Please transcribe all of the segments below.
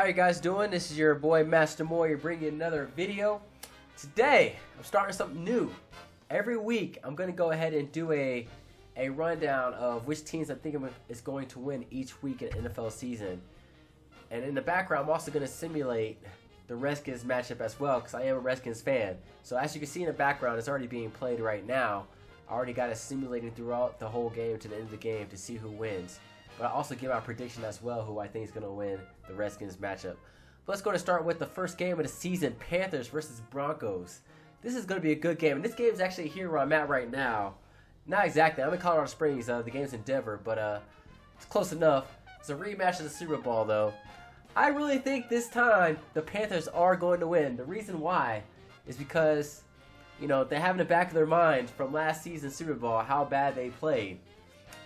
How you guys doing? This is your boy Master Moy bringing you another video. Today, I'm starting something new. Every week, I'm going to go ahead and do a rundown of which teams I think is going to win each week in the NFL season. And in the background, I'm also going to simulate the Redskins matchup as well because I am a Redskins fan. So as you can see in the background, it's already being played right now. I already got it simulated throughout the whole game to the end of the game to see who wins. But I also give my prediction as well who I think is going to win the Redskins matchup. But let's go to start with the first game of the season, Panthers versus Broncos. This is going to be a good game. And this game is actually here where I'm at right now. Not exactly. I'm in Colorado Springs. The game's in Denver, but it's close enough. It's a rematch of the Super Bowl, though. I really think this time the Panthers are going to win. The reason why is because, you know, they have in the back of their minds from last season's Super Bowl how bad they played.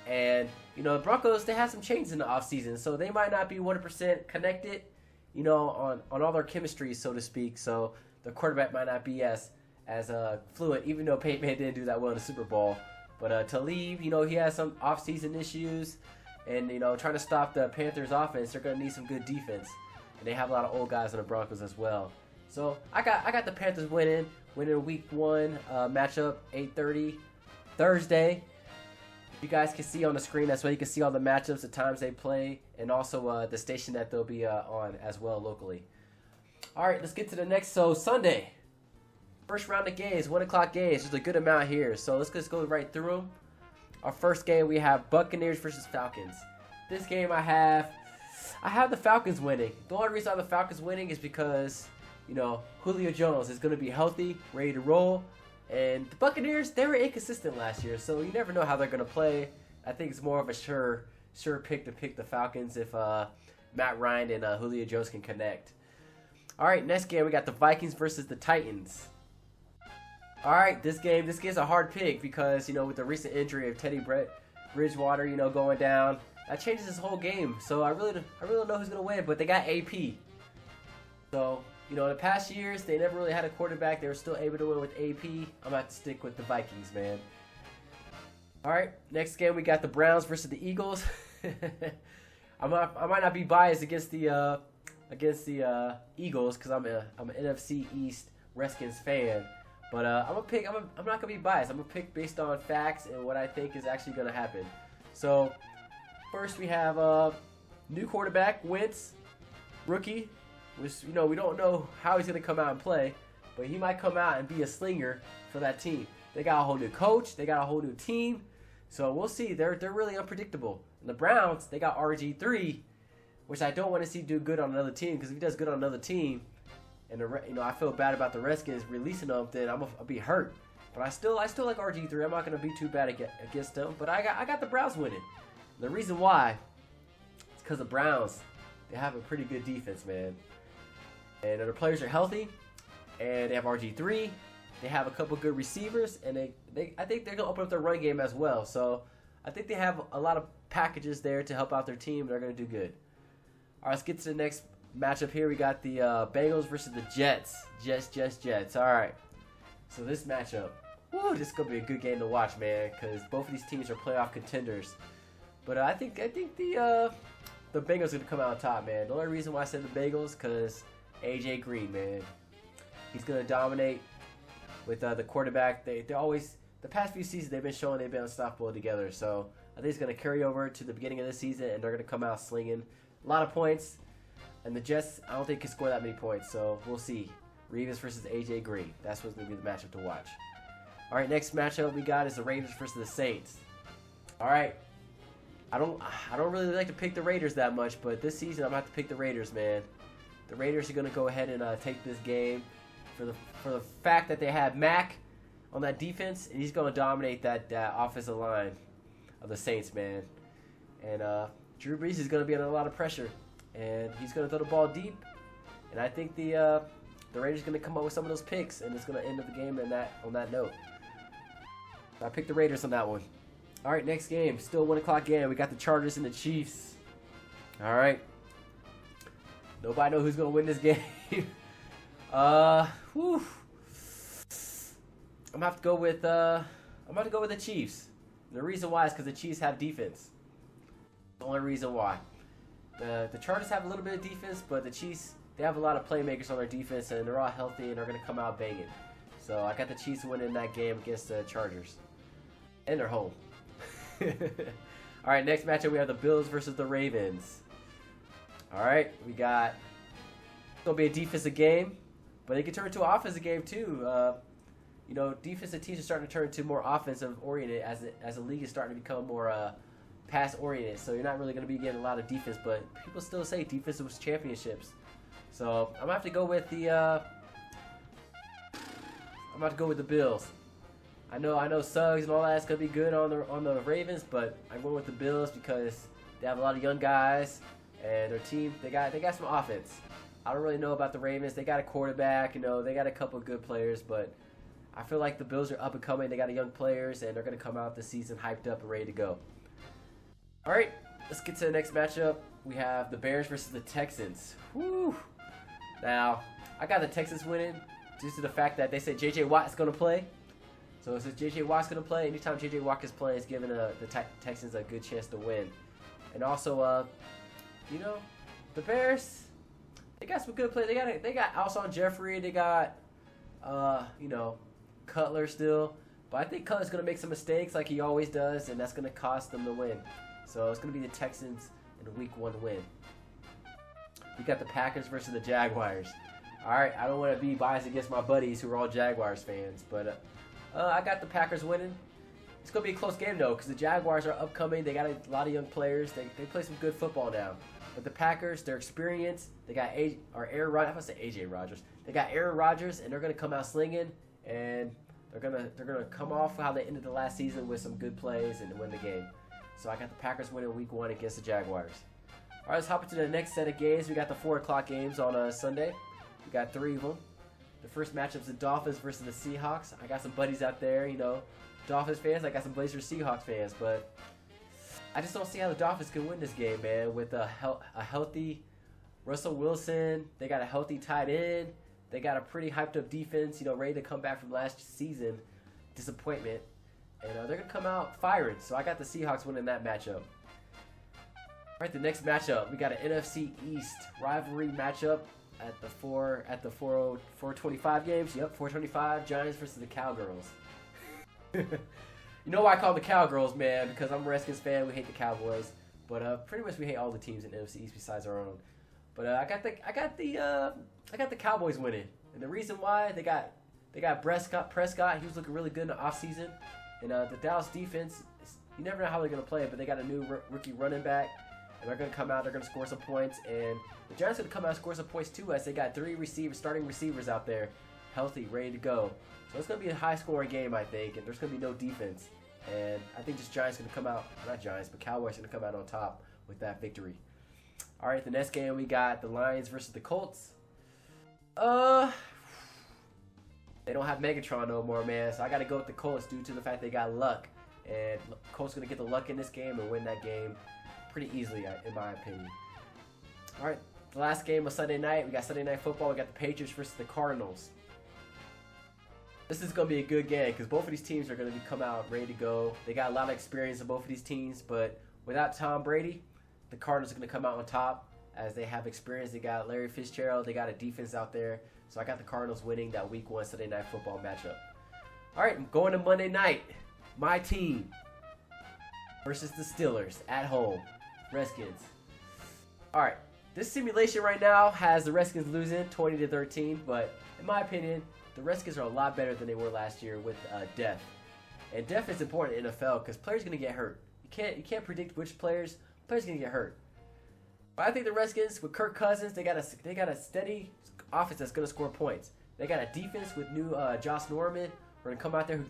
And, you know, the Broncos, they have some changes in the offseason, so they might not be 100% connected, you know, on all their chemistry, so to speak. So the quarterback might not be as fluent, even though Peyton Manning didn't do that well in the Super Bowl. But Talib, you know, he has some offseason issues. And, you know, trying to stop the Panthers offense, they're going to need some good defense. And they have a lot of old guys on the Broncos as well. So I got the Panthers winning week 1 matchup, 8:30 Thursday. You guys can see on the screen, that's where you can see all the matchups, the times they play, and also the station that they'll be on as well locally. All right, let's get to the next. So Sunday, first round of games, 1 o'clock games. There's a good amount here. So let's just go right through them. Our first game, we have Buccaneers versus Falcons. This game I have the Falcons winning. The only reason I have the Falcons winning is because, you know, Julio Jones is going to be healthy, ready to roll. And the Buccaneers, they were inconsistent last year, so you never know how they're going to play. I think it's more of a sure pick to pick the Falcons if Matt Ryan and Julio Jones can connect. All right, next game, we got the Vikings versus the Titans. All right, this game's a hard pick because, you know, with the recent injury of Teddy Bridgewater, you know, going down, that changes this whole game. So I really don't know who's going to win, but they got AP. So, you know, in the past years, they never really had a quarterback. They were still able to win with AP. I'm going to have to stick with the Vikings, man. All right, next game, we got the Browns versus the Eagles. I might not be biased against the Eagles because I'm an NFC East Redskins fan. But I'm not going to be biased. I'm going to pick based on facts and what I think is actually going to happen. So, first we have new quarterback, Wentz, rookie. Which, you know, we don't know how he's going to come out and play, but he might come out and be a slinger for that team. They got a whole new coach. They got a whole new team. So we'll see. They're really unpredictable. And the Browns, they got RG3, which I don't want to see do good on another team because if he does good on another team, and you know, I feel bad about the Redskins releasing him, then I'll be hurt. But I still like RG3. I'm not going to be too bad against them. But I got the Browns winning. The reason why is because the Browns, they have a pretty good defense, man. And their players are healthy, and they have RG3. They have a couple good receivers, and I think they're going to open up their run game as well. So I think they have a lot of packages there to help out their team. They're going to do good. All right, let's get to the next matchup here. We got the Bengals versus the Jets. Jets. All right. So this matchup, this is going to be a good game to watch, man, because both of these teams are playoff contenders. But I think the Bengals are going to come out on top, man. The only reason why I said the Bengals because AJ Green, man, he's going to dominate with the quarterback. They always, the past few seasons, they've been showing they've been unstoppable together. So I think it's going to carry over to the beginning of this season, and they're going to come out slinging a lot of points. And the Jets, I don't think can score that many points. So we'll see. Reeves versus AJ Green. That's what's going to be the matchup to watch. All right, next matchup we got is the Raiders versus the Saints. All right. I don't really like to pick the Raiders that much, but this season I'm going to have to pick the Raiders, man. The Raiders are going to go ahead and take this game for the fact that they have Mack on that defense, and he's going to dominate that offensive line of the Saints, man. And Drew Brees is going to be under a lot of pressure, and he's going to throw the ball deep. And I think the Raiders are going to come up with some of those picks, and it's going to end up the game on that note. I picked the Raiders on that one. All right, next game, still 1 o'clock game. We got the Chargers and the Chiefs. All right. Nobody knows who's going to win this game. I'm going to have to go with the Chiefs. The reason why is because the Chiefs have defense. The only reason why. The Chargers have a little bit of defense, but the Chiefs, they have a lot of playmakers on their defense, and they're all healthy, and they're going to come out banging. So I got the Chiefs winning that game against the Chargers. And they're home. All right, next matchup, we have the Bills versus the Ravens. All right, we got, it's going to be a defensive game, but it can turn into an offensive game too. You know, defensive teams are starting to turn into more offensive oriented as the league is starting to become more pass oriented. So you're not really going to be getting a lot of defense, but people still say defense was championships. So I'm gonna have to go with the Bills. I know Suggs and all that's gonna be good on the Ravens, but I'm going with the Bills because they have a lot of young guys and their team they got some offense. I don't really know about the Ravens. They got a quarterback, you know, they got a couple of good players, but I feel like the Bills are up and coming. They got young players, and they're going to come out this season hyped up and ready to go. All right, let's get to the next matchup. We have the Bears versus the Texans. Woo! Now, I got the Texans winning due to the fact that they said J.J. Watt is going to play. So since J.J. Watt's going to play, anytime J.J. Watt is playing, it's giving the Texans a good chance to win. And also, you know, the Bears, they got some good players. They got Alshon Jeffrey. They got, you know, Cutler still, but I think Cutler's going to make some mistakes like he always does, and that's going to cost them the win. So it's going to be the Texans in a Week 1 win. We got the Packers versus the Jaguars. All right, I don't want to be biased against my buddies who are all Jaguars fans, but I got the Packers winning. It's going to be a close game, though, because the Jaguars are upcoming. They got a lot of young players. They play some good football now. But the Packers, they're experienced. They got Aaron Rodgers. I'm going to say A.J. Rodgers. They got Aaron Rodgers, and they're going to come out slinging. And they're gonna come off how they ended the last season with some good plays and win the game. So I got the Packers winning Week 1 against the Jaguars. All right, let's hop into the next set of games. We got the 4 o'clock games on Sunday. We got 3 of them. The first matchup's the Dolphins versus the Seahawks. I got some buddies out there, you know, Dolphins fans. I got some Blazers Seahawks fans, but I just don't see how the Dolphins can win this game, man. With a healthy Russell Wilson, they got a healthy tight end. They got a pretty hyped up defense, you know, ready to come back from last season disappointment. And they're going to come out firing. So I got the Seahawks winning that matchup. All right, the next matchup, we got an NFC East rivalry matchup at the 425 games. Yep, 425, Giants versus the Cowgirls. You know why I call them the Cowgirls, man? Because I'm a Redskins fan. We hate the Cowboys. But pretty much we hate all the teams in the NFC East besides our own. But I got the Cowboys winning, and the reason why they got Prescott. He was looking really good in the offseason, and the Dallas defense, you never know how they're gonna play, but they got a new rookie running back, and they're gonna come out. They're gonna score some points, and the Giants are gonna come out and score some points too, as they got 3 starting receivers out there, healthy, ready to go. So it's gonna be a high-scoring game, I think, and there's gonna be no defense, and I think just Giants gonna come out, not Giants, but Cowboys gonna come out on top with that victory. All right, the next game we got the Lions versus the Colts. They don't have Megatron no more, man. So I got to go with the Colts due to the fact they got luck, and Colts gonna get the luck in this game and win that game pretty easily, in my opinion. All right, the last game was Sunday night. We got Sunday Night Football. We got the Patriots versus the Cardinals. This is gonna be a good game because both of these teams are gonna come out ready to go. They got a lot of experience in both of these teams, but without Tom Brady, the Cardinals are going to come out on top as they have experience. They got Larry Fitzgerald. They got a defense out there. So I got the Cardinals winning that Week 1 Sunday Night Football matchup. All right, I'm going to Monday night. My team versus the Steelers at home. Redskins. All right, this simulation right now has the Redskins losing 20-13, but in my opinion, the Redskins are a lot better than they were last year with depth. And depth is important in NFL because players are going to get hurt. You can't predict which players going to get hurt. But I think the Redskins, with Kirk Cousins, they got a steady offense that's going to score points. They got a defense with new Josh Norman. We're going to come out there who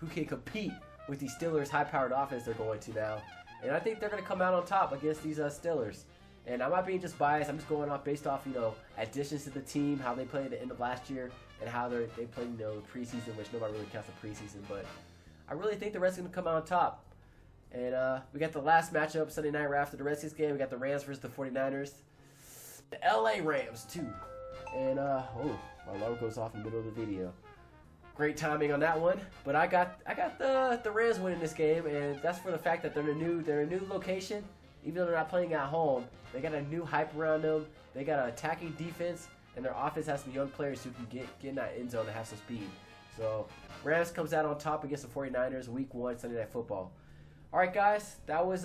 can compete with these Steelers' high-powered offense they're going to now. And I think they're going to come out on top against these Steelers. And I'm not being just biased. I'm just going off based off, you know, additions to the team, how they played at the end of last year, and how they played, you know, preseason, which nobody really counts the preseason. But I really think the Redskins are going to come out on top. And we got the last matchup Sunday night right after the Redskins game. We got the Rams versus the 49ers. The LA Rams, too. And, oh, my alarm goes off in the middle of the video. Great timing on that one. But I got the Rams winning this game, and that's for the fact that they're in a new location. even though they're not playing at home, they got a new hype around them. They got an attacking defense, and their offense has some young players who can get in that end zone and have some speed. So Rams comes out on top against the 49ers week 1 Sunday Night Football. All right, guys, that was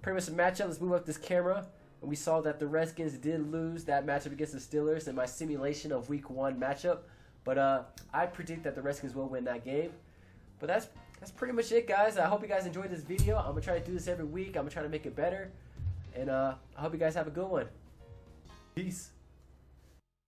pretty much a matchup. Let's move up this camera. And we saw that the Redskins did lose that matchup against the Steelers in my simulation of week 1 matchup. But I predict that the Redskins will win that game. But that's pretty much it, guys. I hope you guys enjoyed this video. I'm going to try to do this every week. I'm going to try to make it better. And I hope you guys have a good one. Peace.